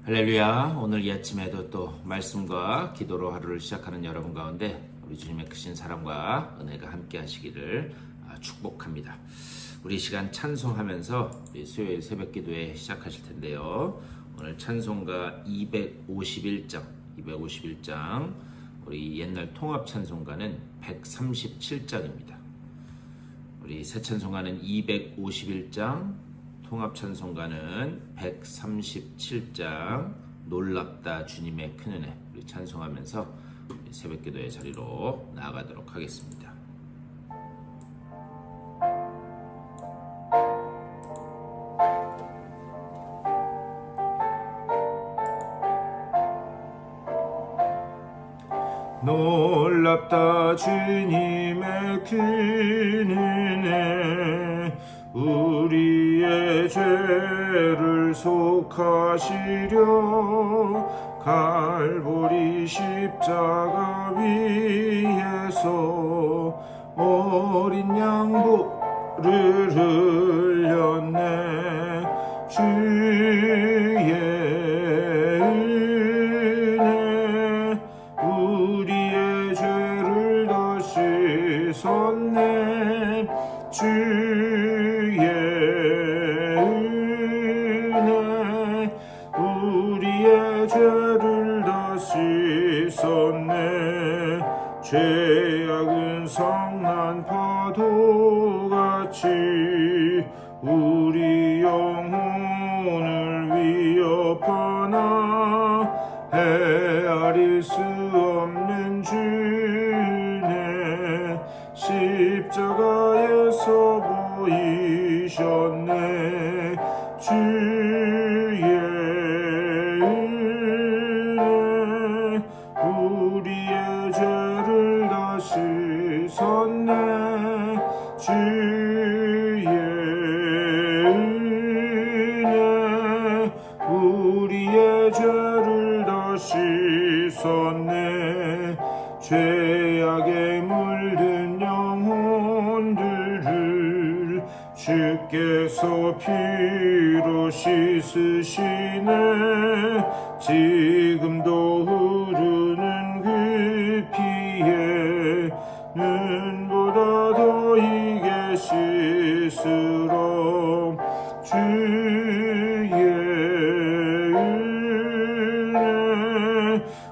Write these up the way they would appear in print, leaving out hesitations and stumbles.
할렐루야. 오늘 이 아침에도 또 말씀과 기도로 하루를 시작하는 여러분 가운데 우리 주님의 크신 사랑과 은혜가 함께 하시기를 축복합니다. 우리 시간 찬송하면서 우리 수요일 새벽 기도회 시작하실 텐데요. 오늘 찬송가 251장 우리 옛날 통합 찬송가는 137장입니다. 우리 새 찬송가는 251장, 통합 찬송가는 137장 놀랍다 주님의 큰 은혜, 우리 찬송하면서 새벽 기도의 자리로 나아가도록 하겠습니다. 놀랍다 주님의 큰 은혜, 우리의 죄를 속하시려 갈보리 십자가 위에서 어린 양보를 흘렸네. 주의 은혜 우리의 죄를 다 씻었네. 주의 은혜 우리의 죄를 다 씻었네. 죄악은 성난 파도같이 우리 영혼을 위협하나 헤아릴 수 없는 주네. 십자가에서 보이셨네. 주의 은혜 우리의 죄를 다 씻었네. 주의 은혜 우리의 죄를 다 씻었네. 죄악에 물든 영혼들을 주께서 피로 씻으시네. 지금도 흐르는 그 피에 눈보다 더 이게 씻으러. 주의 은혜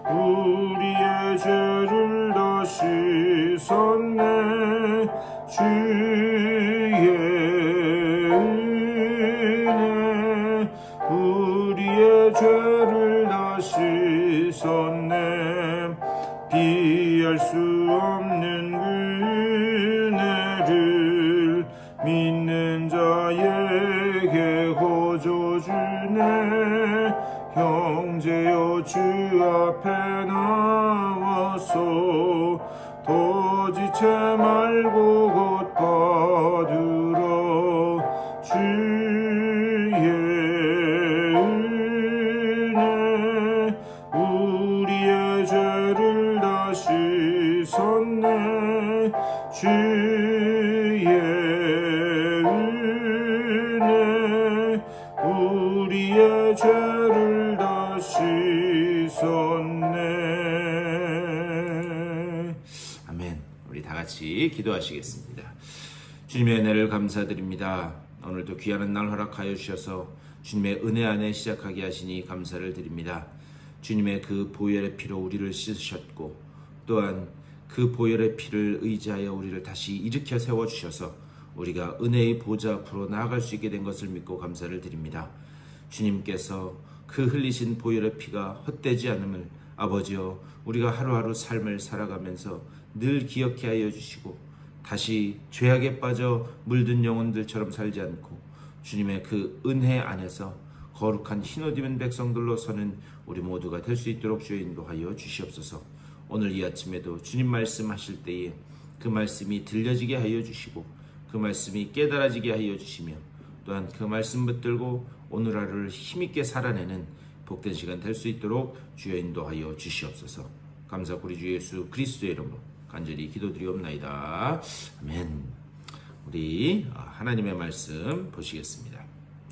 우리의 죄를 다 씻었네. 주의 은혜 우리의 죄를 다 씻었네. 비할 수 없는 그 은혜를 믿는 자에게 거저주네. 형제여 주 앞에 나와서 더 지체 말고 곧 받으라. 주의 은혜 우리의 죄를 다 씻었네. 주의 은혜 우리의 죄를 다 씻었네. 아멘. 우리 다 같이 기도하시겠습니다. 주님의 은혜를 감사드립니다. 오늘도 귀한 날 허락하여 주셔서 주님의 은혜 안에 시작하게 하시니 감사를 드립니다. 주님의 그 보혈의 피로 우리를 씻으셨고 또한 그 보혈의 피를 의지하여 우리를 다시 일으켜 세워주셔서 우리가 은혜의 보좌 앞으로 나아갈 수 있게 된 것을 믿고 감사를 드립니다. 주님께서 그 흘리신 보혈의 피가 헛되지 않음을 아버지여 우리가 하루하루 삶을 살아가면서 늘 기억해 하여 주시고 다시 죄악에 빠져 물든 영혼들처럼 살지 않고 주님의 그 은혜 안에서 거룩한 흰옷 입은 백성들로 서는 우리 모두가 될 수 있도록 주여 인도하여 주시옵소서. 오늘 이 아침에도 주님 말씀하실 때에 그 말씀이 들려지게 하여 주시고 그 말씀이 깨달아지게 하여 주시며 또한 그 말씀 붙들고 오늘 하루를 힘있게 살아내는 복된 시간 될 수 있도록 주여 인도하여 주시옵소서. 감사하고 우리 주 예수 그리스도의 이름으로 간절히 기도드리옵나이다. 아멘. 우리 하나님의 말씀 보시겠습니다.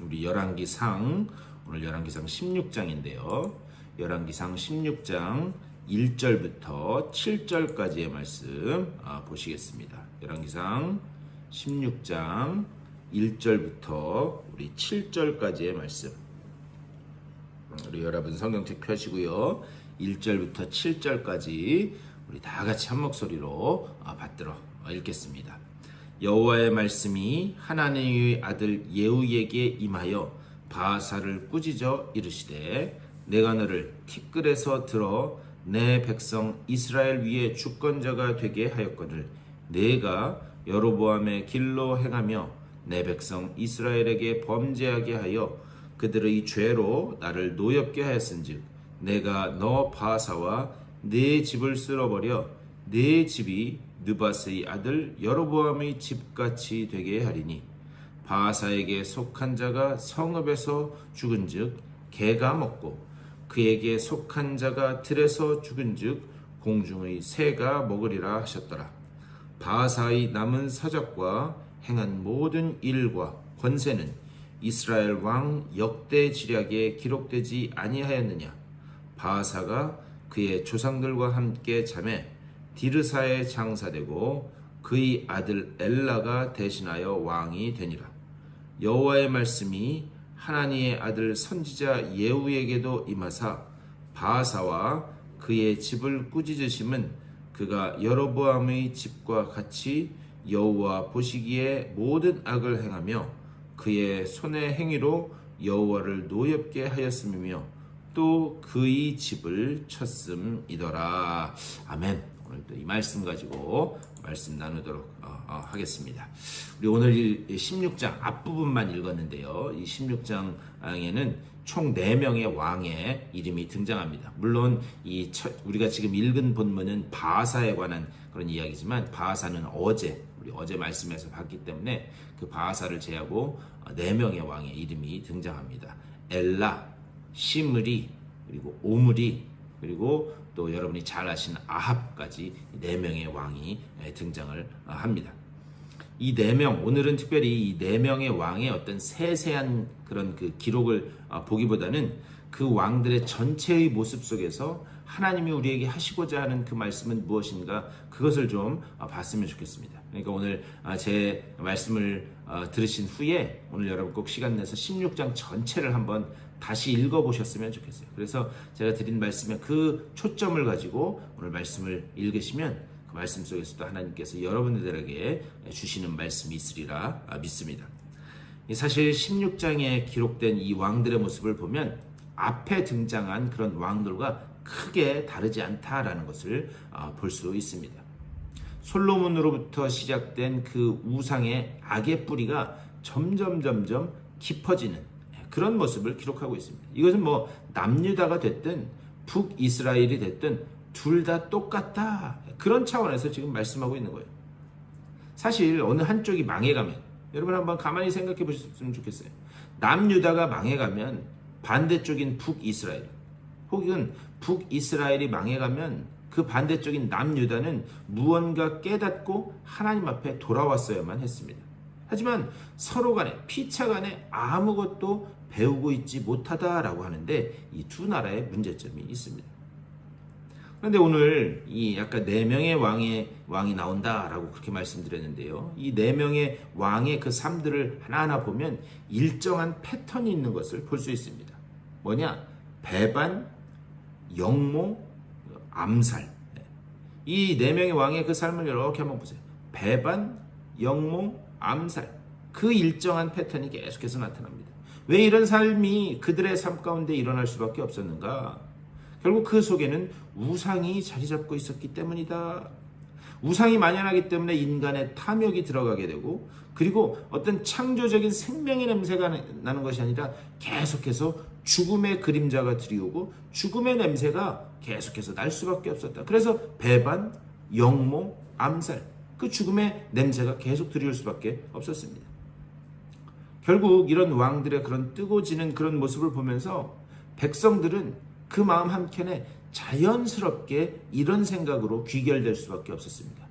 우리 열왕기상 오늘 열왕기상 16장인데요. 열왕기상 16장 1절부터 7절까지의 말씀 보시겠습니다. 열왕기상 16장 1절부터 우리 7절까지의 말씀. 우리 여러분 성경책 펴시고요. 1절부터 7절까지 우리 다 같이 한 목소리로 받들어 읽겠습니다. 여호와의 말씀이 하나님의 아들 예후에게 임하여 바하사를 꾸짖어 이르시되 내가 너를 티끌에서 들어 내 백성 이스라엘 위에 주권자가 되게 하였거늘 내가 여로보암의 길로 행하며 내 백성 이스라엘에게 범죄하게 하여 그들의 죄로 나를 노엽게 하였은즉 내가 너 바하사와 네 집을 쓸어버려 네 집이 느밧의 아들 여로보암의 집같이 되게 하리니 바하사에게 속한 자가 성읍에서 죽은즉 개가 먹고 그에게 속한 자가 들에서 죽은즉 공중의 새가 먹으리라 하셨더라. 바하사의 남은 사적과 행한 모든 일과 권세는 이스라엘 왕 역대 지략에 기록되지 아니하였느냐. 바하사가 그의 조상들과 함께 잠에 디르사에 장사되고 그의 아들 엘라가 대신하여 왕이 되니라. 여호와의 말씀이 하나니의 아들 선지자 예후에게도 임하사 바하사와 그의 집을 꾸짖으심은 그가 여로보암의 집과 같이 여호와 보시기에 모든 악을 행하며 그의 손의 행위로 여호와를 노엽게 하였음이며 또 그의 집을 쳤음이더라. 아멘. 오늘 또 이 말씀 가지고 말씀 나누도록 하겠습니다. 우리 오늘 16장 앞부분만 읽었는데요. 이 16장에는 총 4명의 왕의 이름이 등장합니다. 물론 우리가 지금 읽은 본문은 바하사에 관한 그런 이야기지만 바하사는 우리 어제 말씀에서 봤기 때문에 그 바하사를 제하고 4명의 왕의 이름이 등장합니다. 엘라, 시므리, 그리고 오므리, 그리고 또 여러분이 잘 아시는 아합까지 4명의 왕이 등장을 합니다. 이 4명, 오늘은 특별히 이 4명의 왕의 어떤 세세한 그런 그 기록을 보기보다는 그 왕들의 전체의 모습 속에서 하나님이 우리에게 하시고자 하는 그 말씀은 무엇인가, 그것을 좀 봤으면 좋겠습니다. 그러니까 오늘 제 말씀을 들으신 후에 오늘 여러분 꼭 시간 내서 16장 전체를 한번 다시 읽어보셨으면 좋겠어요. 그래서 제가 드린 말씀에 그 초점을 가지고 오늘 말씀을 읽으시면 그 말씀 속에서도 하나님께서 여러분들에게 주시는 말씀이 있으리라 믿습니다. 사실 16장에 기록된 이 왕들의 모습을 보면 앞에 등장한 그런 왕들과 크게 다르지 않다라는 것을 볼 수 있습니다. 솔로몬으로부터 시작된 그 우상의 악의 뿌리가 점점 깊어지는 그런 모습을 기록하고 있습니다. 이것은 뭐 남유다가 됐든 북이스라엘이 됐든 둘 다 똑같다, 그런 차원에서 지금 말씀하고 있는 거예요. 사실 어느 한쪽이 망해가면, 여러분 한번 가만히 생각해 보셨으면 좋겠어요. 남유다가 망해가면 반대쪽인 북이스라엘, 혹은 북이스라엘이 망해가면 그 반대쪽인 남유다는 무언가 깨닫고 하나님 앞에 돌아왔어야만 했습니다. 하지만 서로 간에, 피차 간에 아무것도 배우고 있지 못하다라고 하는데 이 두 나라의 문제점이 있습니다. 그런데 오늘 이 아까 4명의 왕이 나온다라고 그렇게 말씀드렸는데요. 이 4명의 왕의 그 삶들을 하나하나 보면 일정한 패턴이 있는 것을 볼 수 있습니다. 뭐냐? 배반, 영모, 암살. 이 4명의 왕의 그 삶을 이렇게 한번 보세요. 배반, 영모, 암살. 그 일정한 패턴이 계속해서 나타납니다. 왜 이런 삶이 그들의 삶 가운데 일어날 수밖에 없었는가? 결국 그 속에는 우상이 자리 잡고 있었기 때문이다. 우상이 만연하기 때문에 인간의 탐욕이 들어가게 되고, 그리고 어떤 창조적인 생명의 냄새가 나는 것이 아니라 계속해서 죽음의 그림자가 드리우고 죽음의 냄새가 계속해서 날 수밖에 없었다. 그래서 배반, 영모, 암살, 그 죽음의 냄새가 계속 드리울 수밖에 없었습니다. 결국 이런 왕들의 그런 뜨거워지는 그런 모습을 보면서 백성들은 그 마음 한켠에 자연스럽게 이런 생각으로 귀결될 수밖에 없었습니다.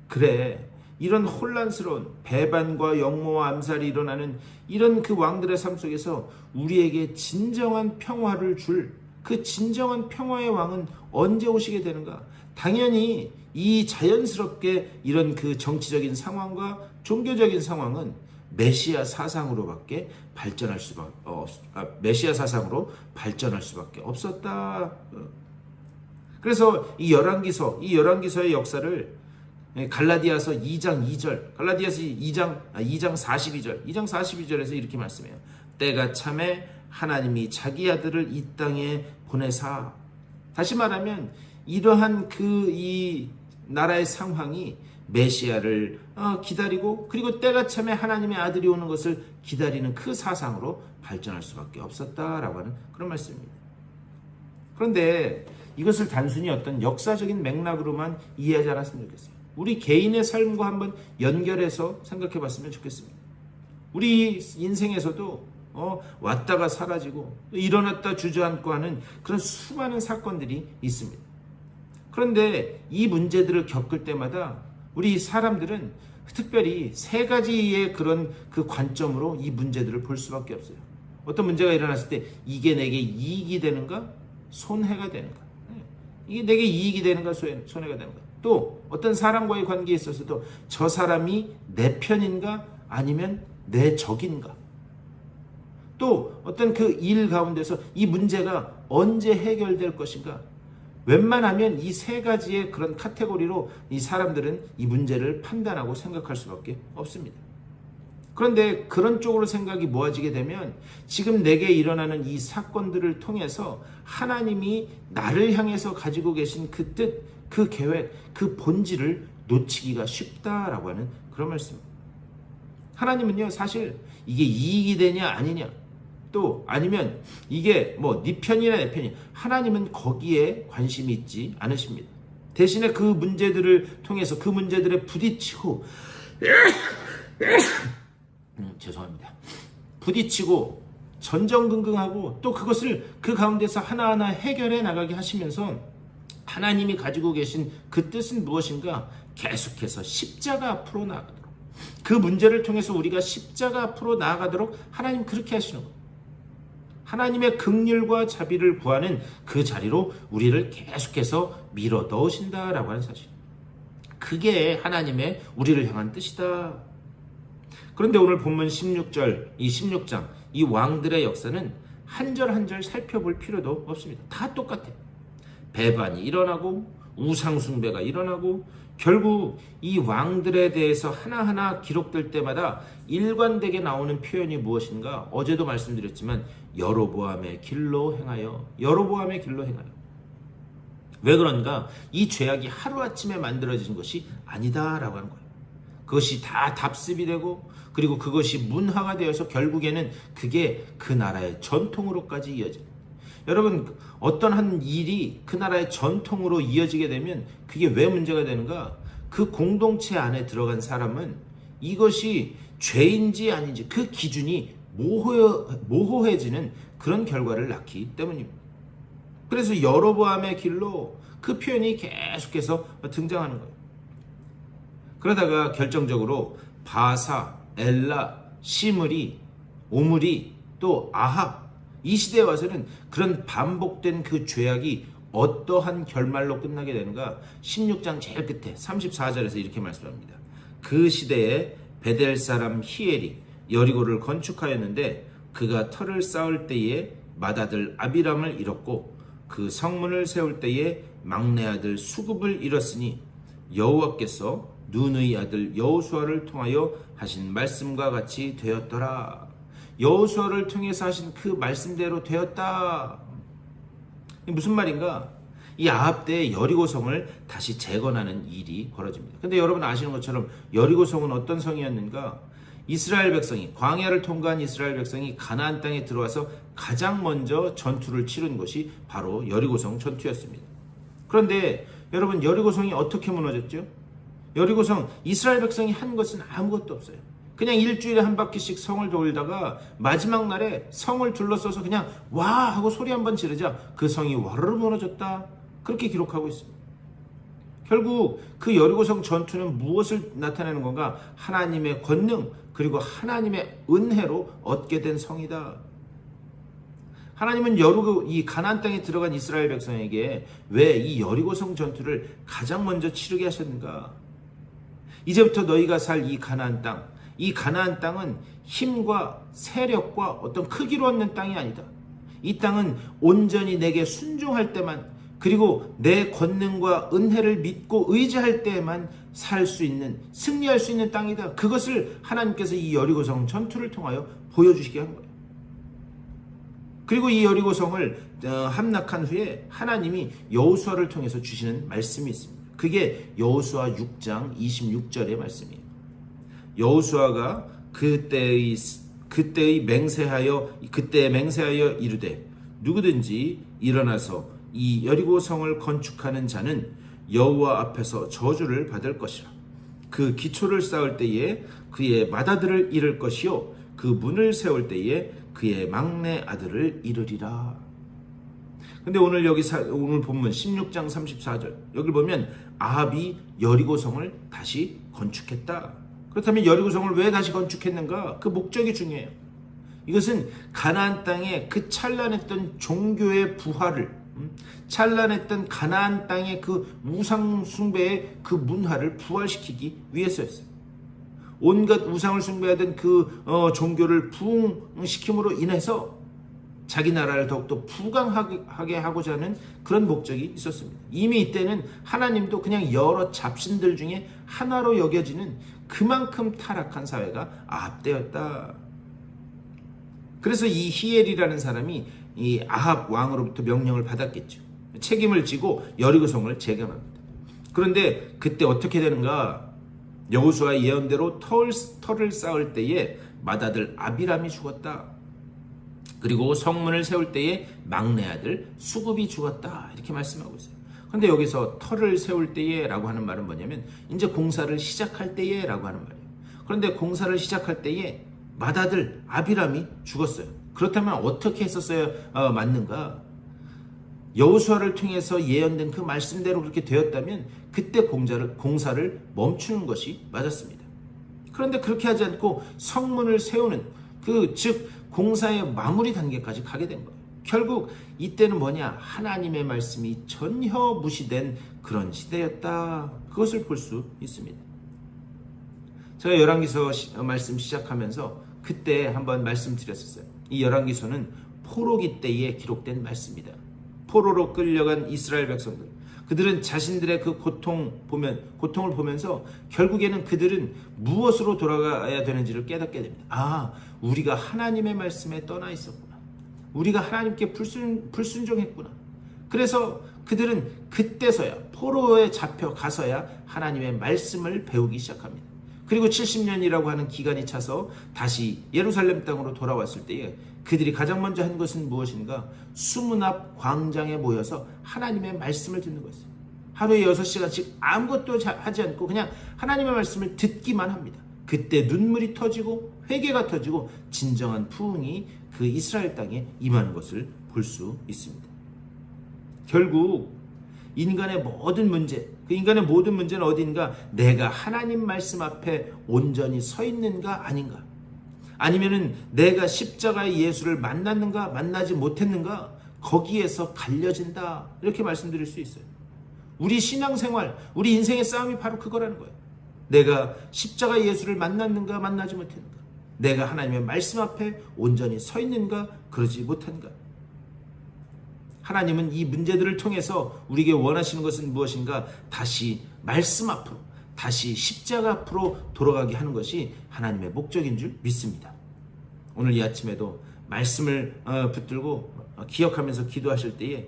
그래, 이런 혼란스러운 배반과 역모와 암살이 일어나는 이런 그 왕들의 삶 속에서 우리에게 진정한 평화를 줄 그 진정한 평화의 왕은 언제 오시게 되는가? 당연히 이 자연스럽게 이런 그 정치적인 상황과 종교적인 상황은 메시아 사상으로밖에 발전할 수밖에 메시아 사상으로 발전할 수밖에 없었다. 그래서 이 열왕기서의 역사를 갈라디아서 2장 2절, 갈라디아서 2장 42절, 2장 42절에서 이렇게 말씀해요. 때가 참에 하나님이 자기 아들을 이 땅에 보내사. 다시 말하면 이러한 이 나라의 상황이 메시아를 기다리고 그리고 때가 참에 하나님의 아들이 오는 것을 기다리는 그 사상으로 발전할 수밖에 없었다라고 하는 그런 말씀입니다. 그런데 이것을 단순히 어떤 역사적인 맥락으로만 이해하지 않았으면 좋겠어요. 우리 개인의 삶과 한번 연결해서 생각해 봤으면 좋겠습니다. 우리 인생에서도 왔다가 사라지고 일어났다 주저앉고 하는 그런 수많은 사건들이 있습니다. 그런데 이 문제들을 겪을 때마다 우리 사람들은 특별히 세 가지의 그런 그 관점으로 이 문제들을 볼 수밖에 없어요. 어떤 문제가 일어났을 때 이게 내게 이익이 되는가? 손해가 되는가? 이게 내게 이익이 되는가? 손해가 되는가? 또 어떤 사람과의 관계에 있어서도 저 사람이 내 편인가? 아니면 내 적인가? 또 어떤 그 일 가운데서 이 문제가 언제 해결될 것인가? 웬만하면 이 세 가지의 그런 카테고리로 이 사람들은 이 문제를 판단하고 생각할 수밖에 없습니다. 그런데 그런 쪽으로 생각이 모아지게 되면 지금 내게 일어나는 이 사건들을 통해서 하나님이 나를 향해서 가지고 계신 그 뜻, 그 계획, 그 본질을 놓치기가 쉽다라고 하는 그런 말씀입니다. 하나님은요, 사실 이게 이익이 되냐 아니냐, 또 아니면 이게 네 편이나 내 편이냐, 하나님은 거기에 관심이 있지 않으십니다. 대신에 그 문제들을 통해서 그 문제들에 부딪히고 부딪히고 전전긍긍하고 또 그것을 그 가운데서 하나하나 해결해 나가게 하시면서 하나님이 가지고 계신 그 뜻은 무엇인가 계속해서 십자가 앞으로 나아가도록, 그 문제를 통해서 우리가 십자가 앞으로 나아가도록 하나님 그렇게 하시는 거예요. 하나님의 긍휼과 자비를 구하는 그 자리로 우리를 계속해서 밀어 넣으신다라고 하는 사실, 그게 하나님의 우리를 향한 뜻이다. 그런데 오늘 본문 16절, 이 16장, 이 왕들의 역사는 한 절 한 절 살펴볼 필요도 없습니다. 다 똑같아요. 배반이 일어나고 우상숭배가 일어나고 결국 이 왕들에 대해서 하나하나 기록될 때마다 일관되게 나오는 표현이 무엇인가? 어제도 말씀드렸지만 여로보암의 길로 행하여, 여로보암의 길로 행하여. 왜 그런가? 이 죄악이 하루아침에 만들어진 것이 아니다라고 하는 거예요. 그것이 다 답습이 되고 그리고 그것이 문화가 되어서 결국에는 그게 그 나라의 전통으로까지 이어집니다. 여러분, 어떤 한 일이 그 나라의 전통으로 이어지게 되면 그게 왜 문제가 되는가? 그 공동체 안에 들어간 사람은 이것이 죄인지 아닌지 그 기준이 모호해지는 그런 결과를 낳기 때문입니다. 그래서 여로보암의 길로 그 표현이 계속해서 등장하는 거예요. 그러다가 결정적으로 바사, 엘라, 시므리, 오므리, 또 아합, 이 시대에 와서는 그런 반복된 그 죄악이 어떠한 결말로 끝나게 되는가? 16장 제일 끝에 34절에서 이렇게 말씀합니다. 그 시대에 베델 사람 히엘이 여리고를 건축하였는데 그가 터를 쌓을 때에 맏아들 아비람을 잃었고 그 성문을 세울 때에 막내 아들 수굽을 잃었으니 여호와께서 눈의 아들 여호수아를 통하여 하신 말씀과 같이 되었더라. 여호수아를 통해서 하신 그 말씀대로 되었다. 무슨 말인가? 이 아합 때 여리고성을 다시 재건하는 일이 벌어집니다. 근데 여러분 아시는 것처럼 여리고성은 어떤 성이었는가? 이스라엘 백성이, 광야를 통과한 이스라엘 백성이 가나안 땅에 들어와서 가장 먼저 전투를 치른 것이 바로 여리고성 전투였습니다. 그런데 여러분, 여리고성이 어떻게 무너졌죠? 여리고성, 이스라엘 백성이 한 것은 아무것도 없어요. 그냥 일주일에 한 바퀴씩 성을 돌다가 마지막 날에 성을 둘러싸서 그냥 와 하고 소리 한번 지르자 그 성이 와르르 무너졌다. 그렇게 기록하고 있습니다. 결국 그 여리고성 전투는 무엇을 나타내는 건가? 하나님의 권능 그리고 하나님의 은혜로 얻게 된 성이다. 하나님은 이 가나안 땅에 들어간 이스라엘 백성에게 왜 이 여리고성 전투를 가장 먼저 치르게 하셨는가? 이제부터 너희가 살 이 가나안 땅은 힘과 세력과 어떤 크기로 얻는 땅이 아니다. 이 땅은 온전히 내게 순종할 때만, 그리고 내 권능과 은혜를 믿고 의지할 때에만 살 수 있는, 승리할 수 있는 땅이다. 그것을 하나님께서 이 여리고성 전투를 통하여 보여주시게 한 거예요. 그리고 이 여리고성을 함락한 후에 하나님이 여호수아를 통해서 주시는 말씀이 있습니다. 그게 여호수아 6장 26절의 말씀이에요. 여호수아가 그때 맹세하여 이르되 누구든지 일어나서 이 여리고성을 건축하는 자는 여호와 앞에서 저주를 받을 것이라. 그 기초를 쌓을 때에 그의 맏아들을 잃을 것이요 그 문을 세울 때에 그의 막내 아들을 잃으리라. 근데 오늘 본문 16장 34절 여기를 보면 아합이 여리고성을 다시 건축했다. 그렇다면 여리고성을 왜 다시 건축했는가? 그 목적이 중요해요. 이것은 가나안 땅의 그 찬란했던 종교의 부활을, 찬란했던 가나안 땅의 그 우상 숭배의 그 문화를 부활시키기 위해서였어요. 온갖 우상을 숭배하던 그 종교를 부흥시킴으로 인해서 자기 나라를 더욱더 부강하게 하고자 하는 그런 목적이 있었습니다. 이미 이때는 하나님도 그냥 여러 잡신들 중에 하나로 여겨지는 그만큼 타락한 사회가 아합 때였다. 그래서 이 히엘이라는 사람이 이 아합 왕으로부터 명령을 받았겠죠. 책임을 지고 여리고성을 재건합니다. 그런데 그때 어떻게 되는가? 여호수아의 예언대로 터를 쌓을 때에 맏아들 아비람이 죽었다. 그리고 성문을 세울 때에 막내 아들 수굽이 죽었다. 이렇게 말씀하고 있어요. 그런데 여기서 터를 세울 때에 라고 하는 말은 뭐냐면 이제 공사를 시작할 때에 라고 하는 말이에요. 그런데 공사를 시작할 때에 맏아들 아비람이 죽었어요. 그렇다면 어떻게 했었어야 맞는가? 여호수아를 통해서 예언된 그 말씀대로 그렇게 되었다면 그때 공사를 멈추는 것이 맞았습니다. 그런데 그렇게 하지 않고 성문을 세우는 즉 공사의 마무리 단계까지 가게 된 거예요. 결국 이때는 뭐냐? 하나님의 말씀이 전혀 무시된 그런 시대였다. 그것을 볼 수 있습니다. 제가 열왕기서 말씀 시작하면서 그때 한번 말씀드렸었어요. 이 열왕기서는 포로기 때에 기록된 말씀이다. 포로로 끌려간 이스라엘 백성들, 그들은 자신들의 그 고통을 보면서 결국에는 그들은 무엇으로 돌아가야 되는지를 깨닫게 됩니다. 우리가 하나님의 말씀에 떠나 있었구나. 우리가 하나님께 불순종했구나. 그래서 그들은 그때서야 포로에 잡혀가서야 하나님의 말씀을 배우기 시작합니다. 그리고 70년이라고 하는 기간이 차서 다시 예루살렘 땅으로 돌아왔을 때에 그들이 가장 먼저 한 것은 무엇인가? 수문 앞 광장에 모여서 하나님의 말씀을 듣는 것이었어요. 하루에 6시간씩 아무것도 하지 않고 그냥 하나님의 말씀을 듣기만 합니다. 그때 눈물이 터지고 회개가 터지고 진정한 부흥이 그 이스라엘 땅에 임하는 것을 볼 수 있습니다. 결국 인간의 모든 문제는 어디인가? 내가 하나님 말씀 앞에 온전히 서 있는가 아닌가? 아니면은 내가 십자가의 예수를 만났는가 만나지 못했는가? 거기에서 갈려진다. 이렇게 말씀드릴 수 있어요. 우리 신앙생활, 우리 인생의 싸움이 바로 그거라는 거예요. 내가 십자가의 예수를 만났는가 만나지 못했는가? 내가 하나님의 말씀 앞에 온전히 서 있는가 그러지 못한가? 하나님은 이 문제들을 통해서 우리에게 원하시는 것은 무엇인가? 다시 말씀 앞으로, 다시 십자가 앞으로 돌아가게 하는 것이 하나님의 목적인 줄 믿습니다. 오늘 이 아침에도 말씀을 붙들고 기억하면서 기도하실 때에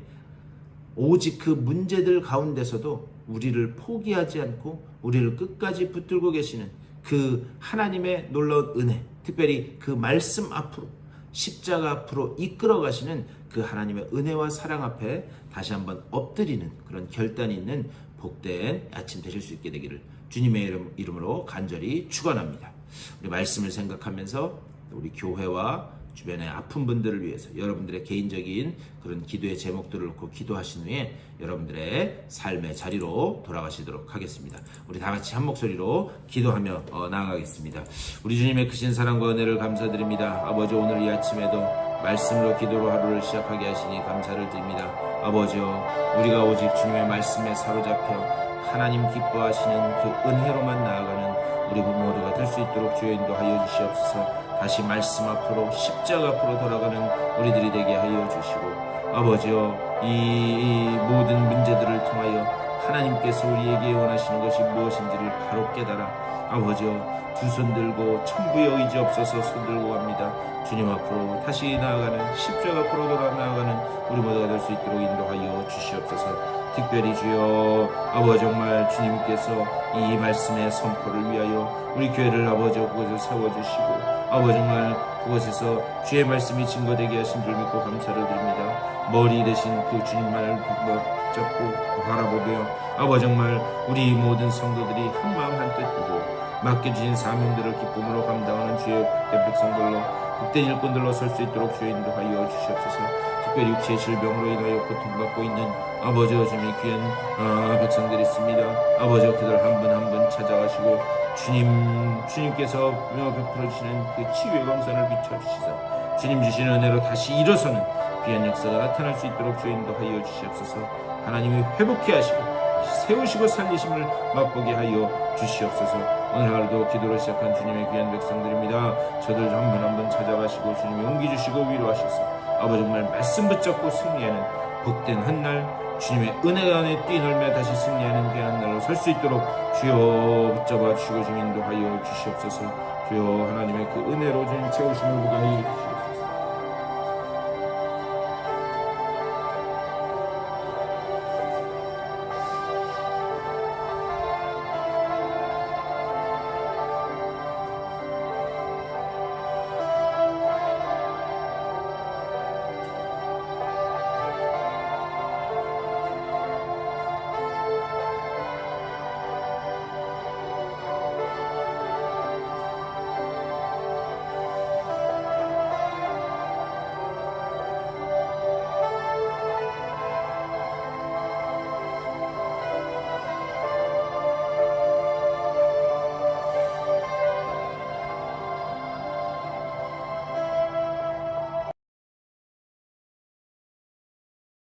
오직 그 문제들 가운데서도 우리를 포기하지 않고 우리를 끝까지 붙들고 계시는 그 하나님의 놀라운 은혜, 특별히 그 말씀 앞으로, 십자가 앞으로 이끌어 가시는 그 하나님의 은혜와 사랑 앞에 다시 한번 엎드리는 그런 결단이 있는 복된 아침 되실 수 있게 되기를 주님의 이름으로 간절히 축원합니다. 우리 말씀을 생각하면서 우리 교회와 주변에 아픈 분들을 위해서 여러분들의 개인적인 그런 기도의 제목들을 놓고 기도하신 후에 여러분들의 삶의 자리로 돌아가시도록 하겠습니다. 우리 다 같이 한 목소리로 기도하며 나아가겠습니다. 우리 주님의 크신 사랑과 은혜를 감사드립니다. 아버지, 오늘 이 아침에도 말씀으로 기도로 하루를 시작하게 하시니 감사를 드립니다. 아버지요, 우리가 오직 주님의 말씀에 사로잡혀 하나님 기뻐하시는 그 은혜로만 나아가는 우리 모두가 될 수 있도록 주여 인도하여 주시옵소서. 다시 말씀 앞으로 십자가 앞으로 돌아가는 우리들이 되게 하여 주시고, 아버지여, 이 모든 문제들을 통하여 하나님께서 우리에게 원하시는 것이 무엇인지를 바로 깨달아 아버지여, 두 손 들고 천부의 의지 없어서 손 들고 갑니다. 주님 앞으로 다시 나아가는, 십자가 앞으로 돌아 나아가는 우리 모두가 될 수 있도록 인도하여 주시옵소서. 특별히 주여, 아버지, 정말 주님께서 이 말씀의 선포를 위하여 우리 교회를 아버지 그곳에 세워주시고, 아버지 정말 그곳에서 주의 말씀이 증거되게 하신 줄 믿고 감사를 드립니다. 머리 대신 그 주님만을 붙잡고 바라보며 아버지 정말 우리 모든 성도들이 한마음 한뜻 이고 맡겨주신 사명들을 기쁨으로 감당하는 주의 복된 백성들로, 복된 일꾼들로 설 수 있도록 주의 인도하여 주시옵소서. 특별히 육체의 질병으로 인하여 고통받고 있는 아버지 주님의 귀한 백성들이 있습니다. 아버지 그들 한 분 한 분 찾아가시고 주님께서 베풀어 주시는 그 치유의 광선을 비춰주시사 주님 주시는 은혜로 다시 일어서는 귀한 역사가 나타날 수 있도록 주의 인도하여 주시옵소서. 하나님이 회복케 하시고 세우시고 살리심을 맛보게 하여 주시옵소서. 오늘 하루도 기도로 시작한 주님의 귀한 백성들입니다. 저들 한 분 한 분 찾아가시고 주님이 용기 주시고 위로하셔서 아버지 정말 말씀 붙잡고 승리하는 복된 한날, 주님의 은혜 안에 뛰놀며 다시 승리하는 귀한 날로 설 수 있도록 주여 붙잡아 주시고 주님 인도하여 주시옵소서. 주여 하나님의 그 은혜로 주님 채우심을 보게 하여 주시옵소서.